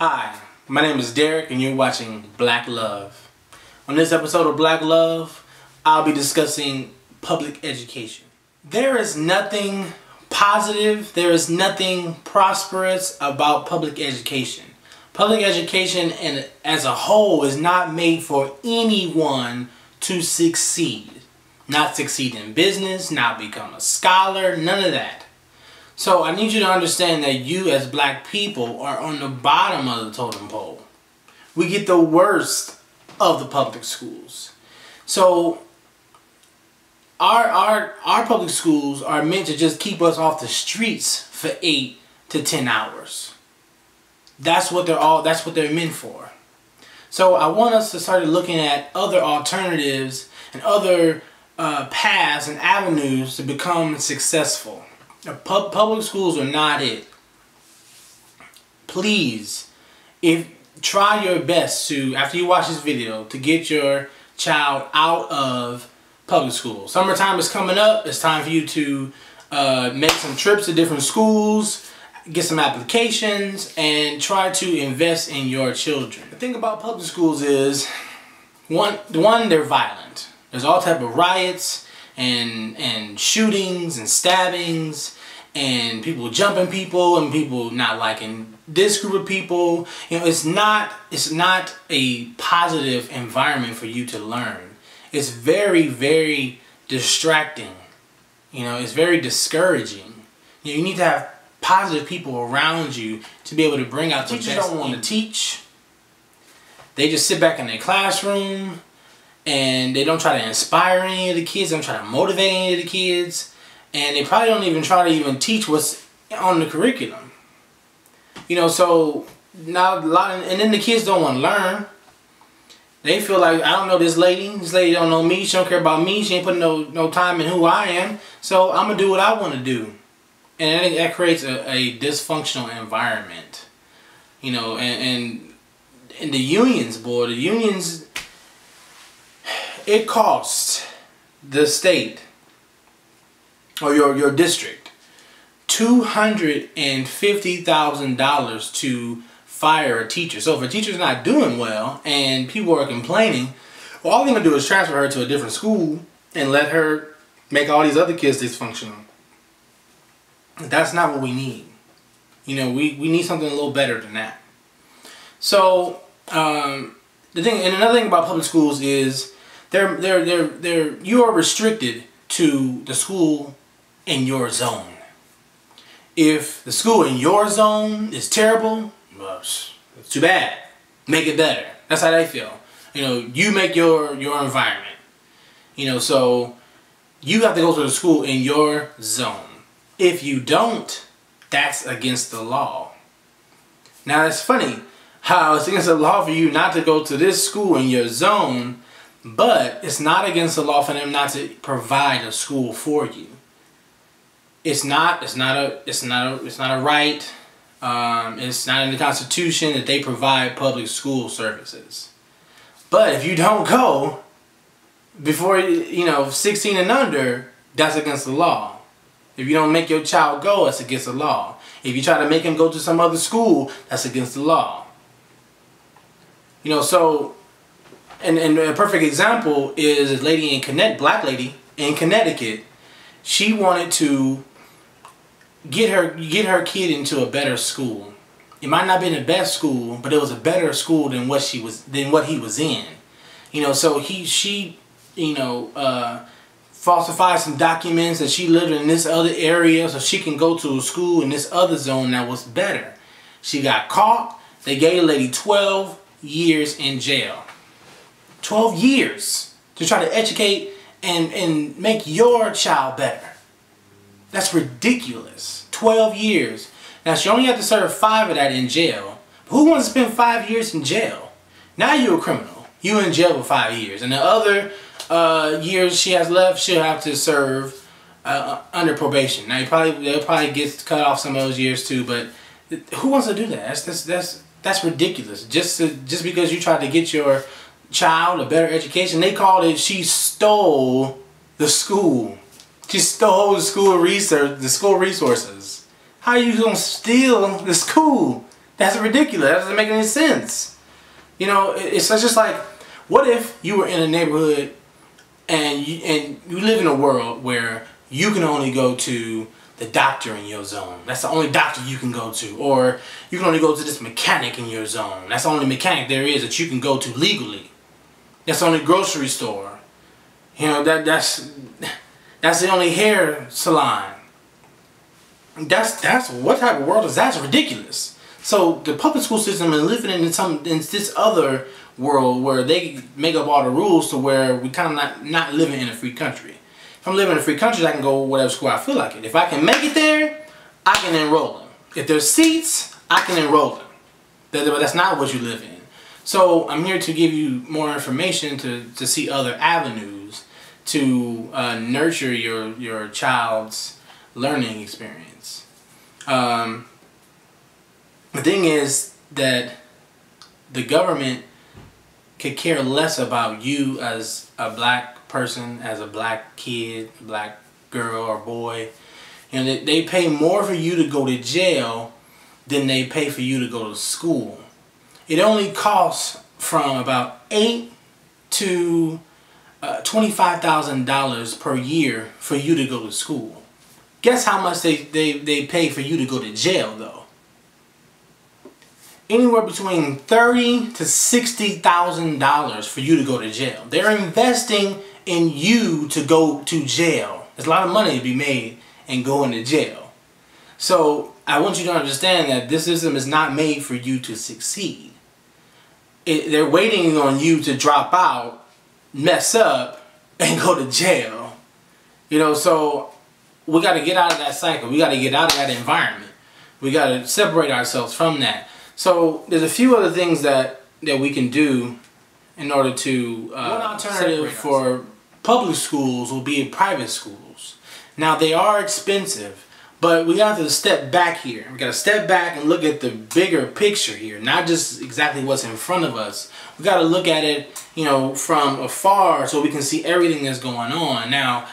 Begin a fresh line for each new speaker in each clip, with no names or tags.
Hi, my name is Derek and you're watching Black Love. On this episode of Black Love, I'll be discussing public education. There is nothing positive, there is nothing prosperous about public education. Public education as a whole is not made for anyone to succeed. Not succeed in business, not become a scholar, none of that. So I need you to understand that you as black people are on the bottom of the totem pole. We get the worst of the public schools. So our public schools are meant to just keep us off the streets for 8 to 10 hours. That's what they're meant for. So I want us to start looking at other alternatives and other paths and avenues to become successful. Public schools are not it. Please, try your best to, after you watch this video, to get your child out of public school. Summertime is coming up. It's time for you to make some trips to different schools, get some applications, and try to invest in your children. The thing about public schools is, one, they're violent. There's all type of riots and shootings and stabbings and people jumping people and people not liking this group of people. You know, it's not a positive environment for you to learn. It's very, very distracting. You know, it's very discouraging. You know, you need to have positive people around you to be able to bring out the best. Teachers don't want to teach. They just sit back in their classroom and they don't try to inspire any of the kids. They don't try to motivate any of the kids. And they probably don't even try to even teach what's on the curriculum. You know, so now and then the kids don't want to learn. They feel like, I don't know this lady. This lady don't know me. She don't care about me. She ain't putting no time in who I am. So I'm going to do what I want to do. And I think that creates a dysfunctional environment. You know, and the unions, boy, the unions, it costs the state or your district $250,000 to fire a teacher. So if a teacher's not doing well and people are complaining, well, all they're going to do is transfer her to a different school and let her make all these other kids dysfunctional. That's not what we need. You know, we need something a little better than that. So another thing about public schools is you are restricted to the school in your zone. If the school in your zone is terrible, well, it's too bad. Make it better. That's how they feel. You know, you make your environment. You know, so you have to go to the school in your zone. If you don't, that's against the law. Now it's funny how it's against the law for you not to go to this school in your zone, but it's not against the law for them not to provide a school for you. It's not a right. It's not in the Constitution that they provide public school services. But if you don't go before 16 and under, that's against the law. If you don't make your child go, that's against the law. If you try to make him go to some other school, that's against the law. You know, so, and a perfect example is a lady black lady in Connecticut. She wanted to get her kid into a better school. It might not be the best school, but it was a better school than what he was in. You know, so she falsified some documents that she lived in this other area so she can go to a school in this other zone that was better. She got caught. They gave the lady 12 years in jail. 12 years to try to educate and make your child better. That's ridiculous. 12 years. Now she only had to serve 5 of that in jail. Who wants to spend 5 years in jail? Now you're a criminal. You're in jail for 5 years. And the other years she has left, she'll have to serve under probation. Now they'll probably get cut off some of those years too, but who wants to do that? That's ridiculous. Just because you tried to get your child a better education, they called it she stole the school. She stole the school resources. How are you gonna steal the school? That's ridiculous. That doesn't make any sense. You know, it's just like, what if you were in a neighborhood and you live in a world where you can only go to the doctor in your zone. That's the only doctor you can go to. Or you can only go to this mechanic in your zone. That's the only mechanic there is that you can go to legally. That's the only grocery store. You know, that's the only hair salon. That's what type of world is that? That's ridiculous. So the public school system is living in this other world where they make up all the rules to where we kind of not living in a free country. If I'm living in a free country, I can go whatever school I feel like it. If I can make it there, I can enroll them. If there's seats, I can enroll them. But that's not what you live in. So I'm here to give you more information to see other avenues to nurture your child's learning experience. The thing is that the government could care less about you as a black person, as a black kid, black girl or boy. You know, they pay more for you to go to jail than they pay for you to go to school. It only costs from about $8,000 to $25,000 per year for you to go to school. Guess how much they pay for you to go to jail though? Anywhere between $30,000 to $60,000 for you to go to jail. They're investing in you to go to jail. There's a lot of money to be made in going to jail. So I want you to understand that this system is not made for you to succeed. They're waiting on you to drop out, mess up, and go to jail. You know, so we got to get out of that cycle. We got to get out of that environment. We got to separate ourselves from that. So there's a few other things that we can do in order to one alternative for public schools will be private schools. Now they are expensive, but we have to step back here. We got to step back and look at the bigger picture here, not just exactly what's in front of us. We got to look at it, you know, from afar so we can see everything that's going on. Now,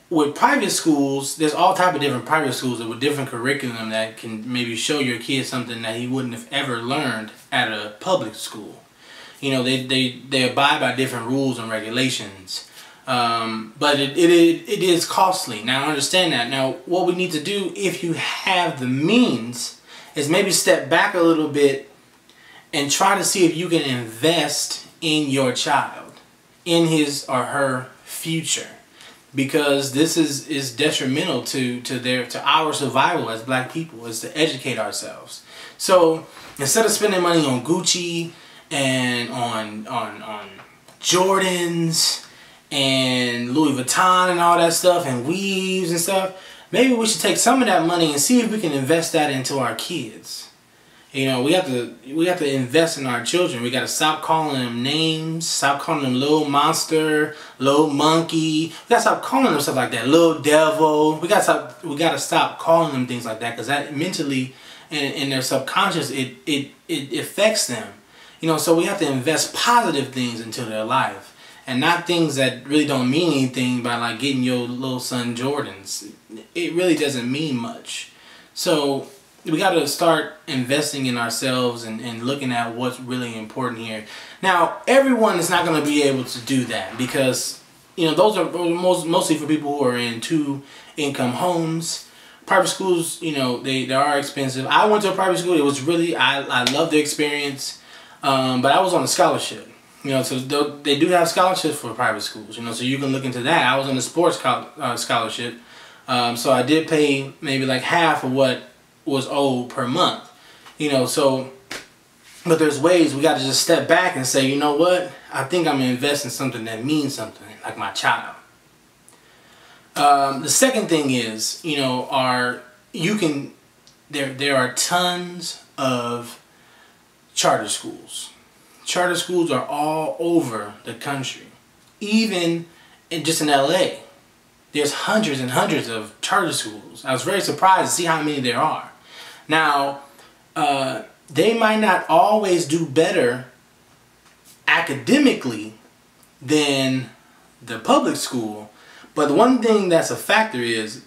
with private schools, there's all type of different private schools with different curriculum that can maybe show your kid something that he wouldn't have ever learned at a public school. You know, they abide by different rules and regulations. But it is costly. Now, understand that. Now, what we need to do, if you have the means, is maybe step back a little bit and try to see if you can invest in your child, in his or her future. Because this is detrimental to our survival as black people, is to educate ourselves. So instead of spending money on Gucci and on Jordans and Louis Vuitton and all that stuff and weaves and stuff, maybe we should take some of that money and see if we can invest that into our kids. You know, we have to invest in our children. We got to stop calling them names, stop calling them little monster, little monkey. We got to stop calling them stuff like that, little devil. We got to stop calling them things like that, because that mentally and in their subconscious it affects them. You know, so we have to invest positive things into their life and not things that really don't mean anything by like getting your little son Jordans. It really doesn't mean much. So we got to start investing in ourselves and looking at what's really important here. Now, everyone is not going to be able to do that because, you know, those are mostly for people who are in two-income homes. Private schools, you know, they are expensive. I went to a private school. It was really, I loved the experience, but I was on a scholarship. You know, so they do have scholarships for private schools, you know, so you can look into that. I was on a sports scholarship, so I did pay maybe like half of what was owed per month, you know. So but there's ways we got to just step back and say, you know what, I think I'm gonna invest in something that means something, like my child. The second thing is, you know, there are tons of charter schools. Charter schools are all over the country, even just in LA. There's hundreds and hundreds of charter schools. I was very surprised to see how many there are. Now, they might not always do better academically than the public school, but the one thing that's a factor is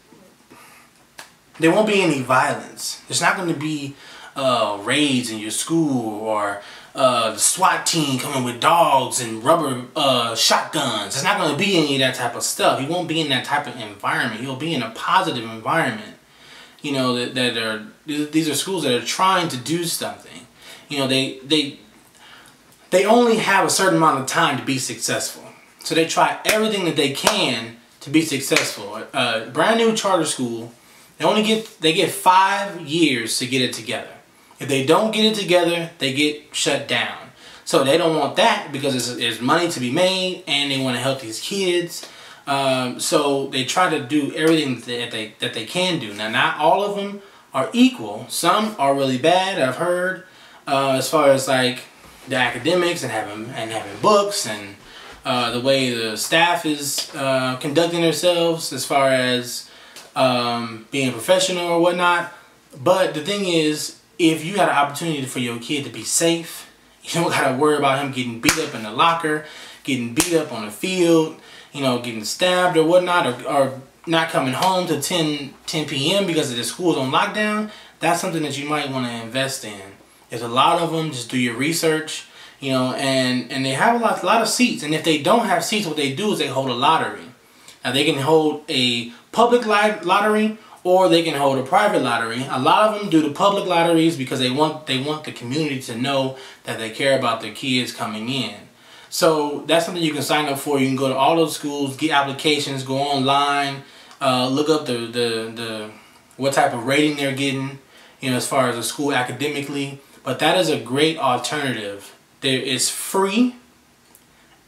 there won't be any violence. There's not going to be raids in your school, or the SWAT team coming with dogs and rubber shotguns. It's not going to be any of that type of stuff. He won't be in that type of environment. He'll be in a positive environment. You know, these are schools that are trying to do something. You know, they only have a certain amount of time to be successful. So they try everything that they can to be successful. Brand new charter school, they get 5 years to get it together. If they don't get it together, they get shut down. So they don't want that because there's money to be made and they want to help these kids. So they try to do everything that they can do. Now, not all of them are equal. Some are really bad, I've heard, as far as like the academics and having books and the way the staff is conducting themselves as far as being professional or whatnot. But the thing is, if you had an opportunity for your kid to be safe, you don't got to worry about him getting beat up in the locker, getting beat up on the field, you know, getting stabbed or whatnot, or not coming home till 10 p.m. because the school's on lockdown. That's something that you might want to invest in. There's a lot of them. Just do your research, you know, and they have a lot of seats. And if they don't have seats, what they do is they hold a lottery. Now, they can hold a public lottery or they can hold a private lottery. A lot of them do the public lotteries because they want the community to know that they care about their kids coming in. So that's something you can sign up for. You can go to all those schools, get applications, go online, look up the what type of rating they're getting, you know, as far as the school academically. But that is a great alternative. It's free,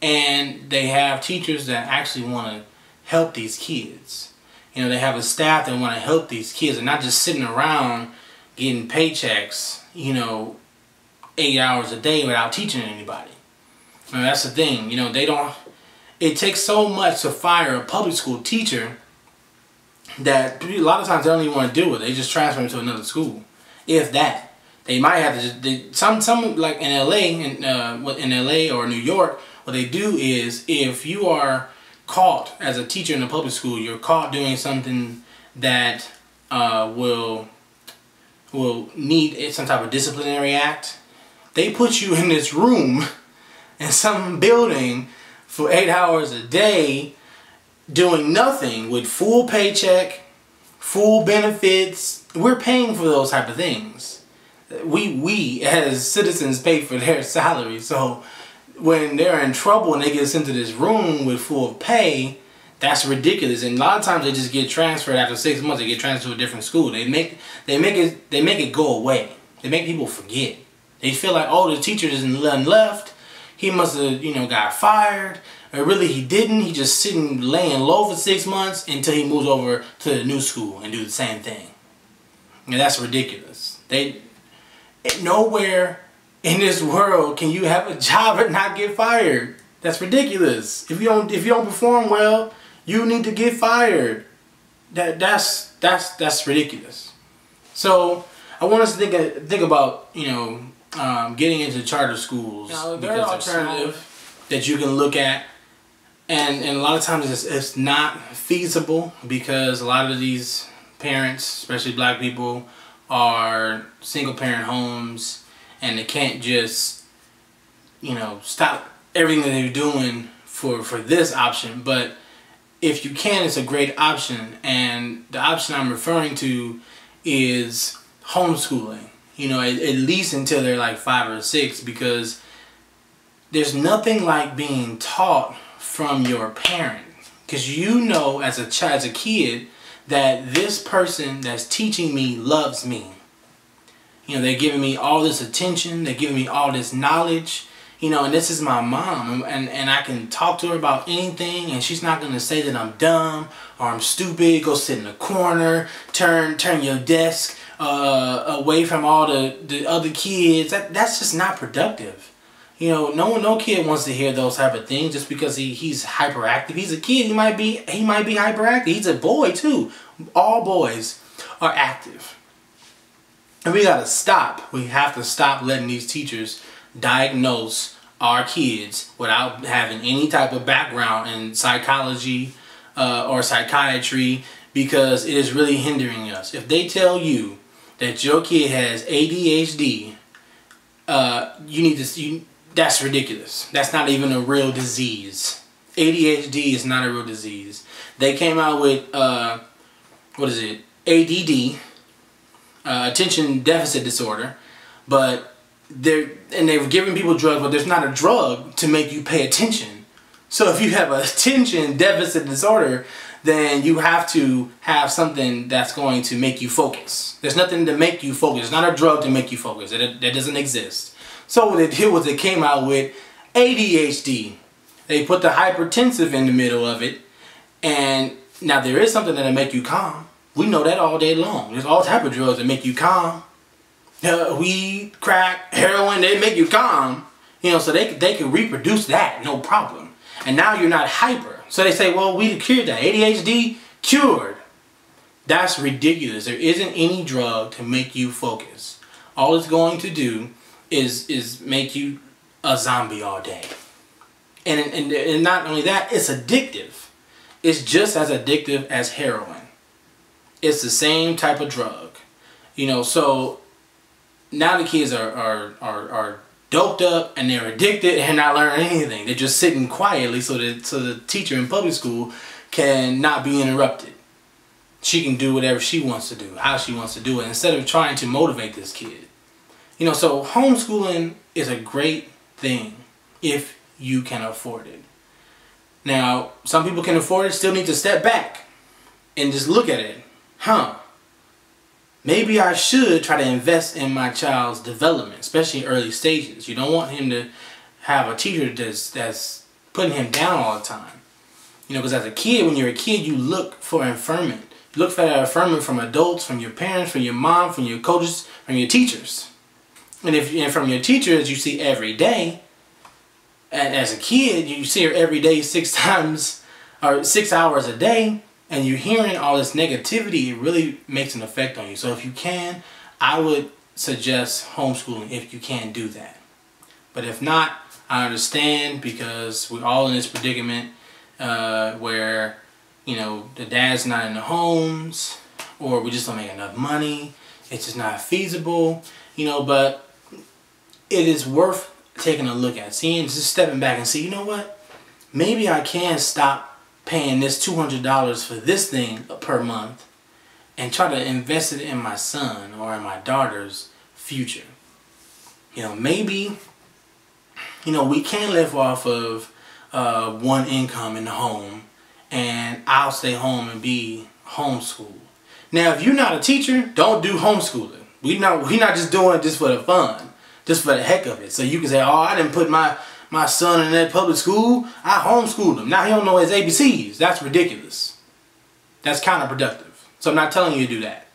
and they have teachers that actually want to help these kids. You know, they have a staff that want to help these kids and not just sitting around getting paychecks, you know, 8 hours a day without teaching anybody. I mean, that's the thing. You know, it takes so much to fire a public school teacher that a lot of times they don't even want to deal with it. They just transfer them to another school, if that. They might have to just, some like in LA or New York, what they do is if you are caught as a teacher in a public school, you're caught doing something that will need some type of disciplinary act, they put you in this room in some building for 8 hours a day doing nothing with full paycheck, full benefits. We're paying for those type of things. We as citizens pay for their salary. So when they're in trouble and they get sent to this room with full pay, that's ridiculous. And a lot of times they just get transferred after 6 months. They get transferred to a different school. They make it go away. They make people forget. They feel like, oh, the teacher isn't left. He must have, you know, got fired. Or really he didn't. He just sitting laying low for 6 months until he moves over to the new school and do the same thing. And that's ridiculous. Nowhere in this world can you have a job and not get fired. That's ridiculous. If you don't perform well, you need to get fired. That's ridiculous. So I want us to think about, you know, getting into charter schools. Now, there's an alternative that you can look at, and a lot of times it's not feasible because a lot of these parents, especially black people, are single parent homes, and they can't just, you know, stop everything that they're doing for this option. But if you can, it's a great option, and the option I'm referring to is homeschooling. You know, at least until they're like 5 or 6, because there's nothing like being taught from your parent, because you know as a kid that this person that's teaching me loves me. You know, they're giving me all this attention, they're giving me all this knowledge, you know, and this is my mom, and I can talk to her about anything, and she's not going to say that I'm dumb or I'm stupid. Go sit in a corner, turn your desk away from all the other kids. That's just not productive. You know, no kid wants to hear those type of things just because he's hyperactive. He's a kid. He might be hyperactive. He's a boy too. All boys are active. And we gotta stop. We have to stop letting these teachers diagnose our kids without having any type of background in psychology or psychiatry, because it is really hindering us. If they tell you that your kid has ADHD, that's ridiculous. That's not even a real disease. ADHD is not a real disease. They came out with, what is it? ADD, attention deficit disorder, but they were giving people drugs, but there's not a drug to make you pay attention. So if you have a attention deficit disorder, then you have to have something that's going to make you focus. There's nothing to make you focus. It's not a drug to make you focus. That doesn't exist. So what they did was they came out with ADHD. They put the hypertensive in the middle of it. And now there is something that'll make you calm. We know that all day long. There's all type of drugs that make you calm. Weed, crack, heroin, they make you calm. You know, so they can reproduce that, no problem. And now you're not hyper. So they say, well, we cured that. ADHD cured. That's ridiculous. There isn't any drug to make you focus. All it's going to do is make you a zombie all day. And not only that, it's addictive. It's just as addictive as heroin. It's the same type of drug. You know, so now the kids are doped up and they're addicted and not learning anything. They're just sitting quietly so the teacher in public school can not be interrupted. She can do whatever she wants to do, how she wants to do it, instead of trying to motivate this kid. You know, so homeschooling is a great thing if you can afford it. Now, some people can afford it, still need to step back and just look at it. Maybe I should try to invest in my child's development, especially early stages. You don't want him to have a teacher that's putting him down all the time. You know, because as a kid, when you're a kid, you look for affirmation. You look for that affirmation from adults, from your parents, from your mom, from your coaches, from your teachers. And from your teachers, you see every day. And as a kid, you see her every day 6 hours a day. And you're hearing all this negativity, it really makes an effect on you. So if you can, I would suggest homeschooling if you can do that. But if not, I understand, because we're all in this predicament where, you know, the dad's not in the homes, or we just don't make enough money. It's just not feasible, you know, but it is worth taking a look at, just stepping back and see, you know what, maybe I can stop paying this $200 for this thing per month and try to invest it in my son or in my daughter's future. You know, maybe, you know, we can live off of one income in the home, and I'll stay home and be homeschooled. Now, if you're not a teacher, don't do homeschooling. We're not just doing it just for the fun, just for the heck of it. So you can say, oh, I didn't put my son in that public school, I homeschooled him. Now he don't know his ABCs. That's ridiculous. That's counterproductive. So I'm not telling you to do that.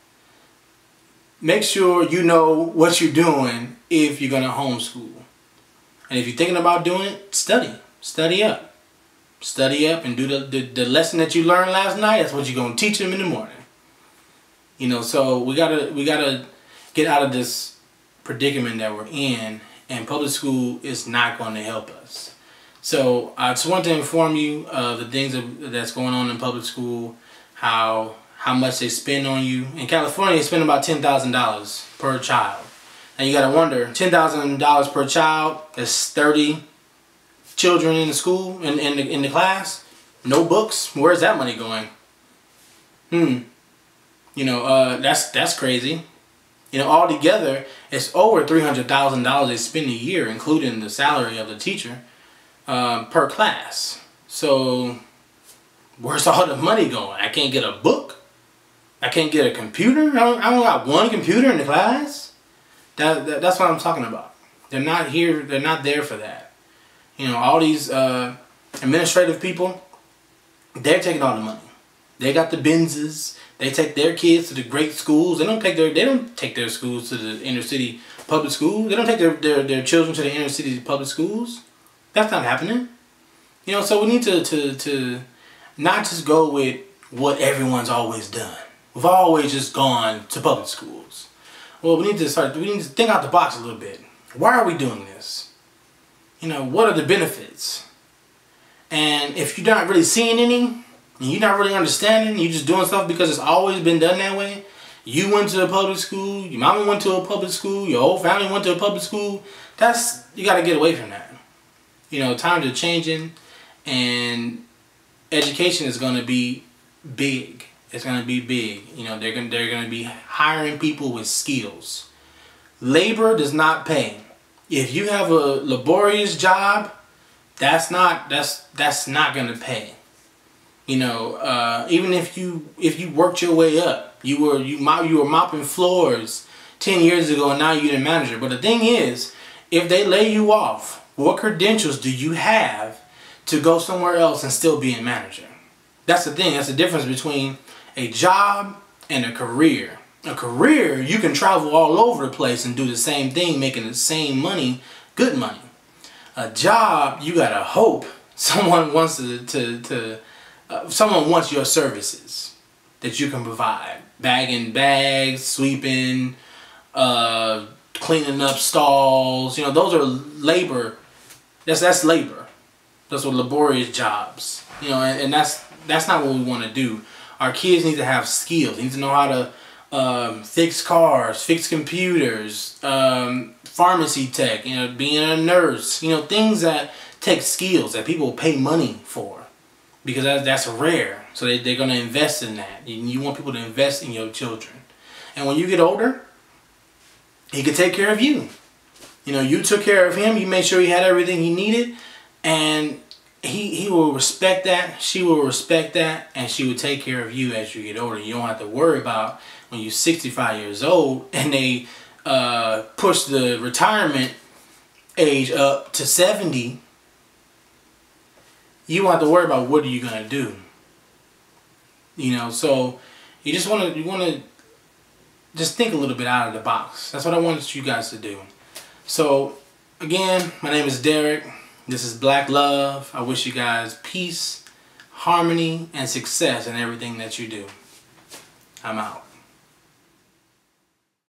Make sure you know what you're doing if you're going to homeschool. And if you're thinking about doing it, study. Study up. Study up and do the lesson that you learned last night. That's what you're going to teach them in the morning. You know, so we gotta get out of this predicament that we're in. And public school is not going to help us. So I just want to inform you of the things that's going on in public school, how much they spend on you. In California, they spend about $10,000 per child. And you got to wonder, $10,000 per child, that's 30 children in the school, in the class, no books. Where's that money going? You know, that's crazy. You know, altogether, it's over $300,000 they spend a year, including the salary of the teacher, per class. So, where's all the money going? I can't get a book. I can't get a computer. I don't got one computer in the class. That's what I'm talking about. They're not here. They're not there for that. You know, all these administrative people, they're taking all the money. They got the Benzes. They take their kids to the great schools. They don't take their schools to the inner city public schools. They don't take their children to the inner city public schools. That's not happening. You know, so we need to not just go with what everyone's always done. We've always just gone to public schools. Well, we need to think out the box a little bit. Why are we doing this? You know, what are the benefits? And if you're not really seeing any, and you're not really understanding, you're just doing stuff because it's always been done that way, You went to a public school, your mama went to a public school, your whole family went to a public school. You got to get away from that. You know, times are changing, and education is going to be big. It's going to be big. You know, they're going to be hiring people with skills. Labor does not pay. If you have a laborious job, that's not going to pay. You know, even if you worked your way up, you were mopping floors 10 years ago, and now you're the manager. But the thing is, if they lay you off, what credentials do you have to go somewhere else and still be a manager? That's the thing. That's the difference between a job and a career. A career, you can travel all over the place and do the same thing, making the same money, good money. A job, you gotta hope someone wants someone wants your services that you can provide. Bagging bags, sweeping, cleaning up stalls. You know, those are labor. That's labor. Those are laborious jobs. You know, and that's not what we want to do. Our kids need to have skills. They need to know how to fix cars, fix computers, pharmacy tech, you know, being a nurse, you know, things that take skills that people pay money for, because that's rare. So they're going to invest in that. You want people to invest in your children. And when you get older, he can take care of you. You know, you took care of him, you made sure he had everything he needed, and he will respect that, she will respect that, and she will take care of you as you get older. You don't have to worry about when you're 65 years old and they push the retirement age up to 70. You won't have to worry about what are you going to do. You know, so you want to just think a little bit out of the box. That's what I wanted you guys to do. So again, my name is Derek. This is Black Love. I wish you guys peace, harmony, and success in everything that you do. I'm out.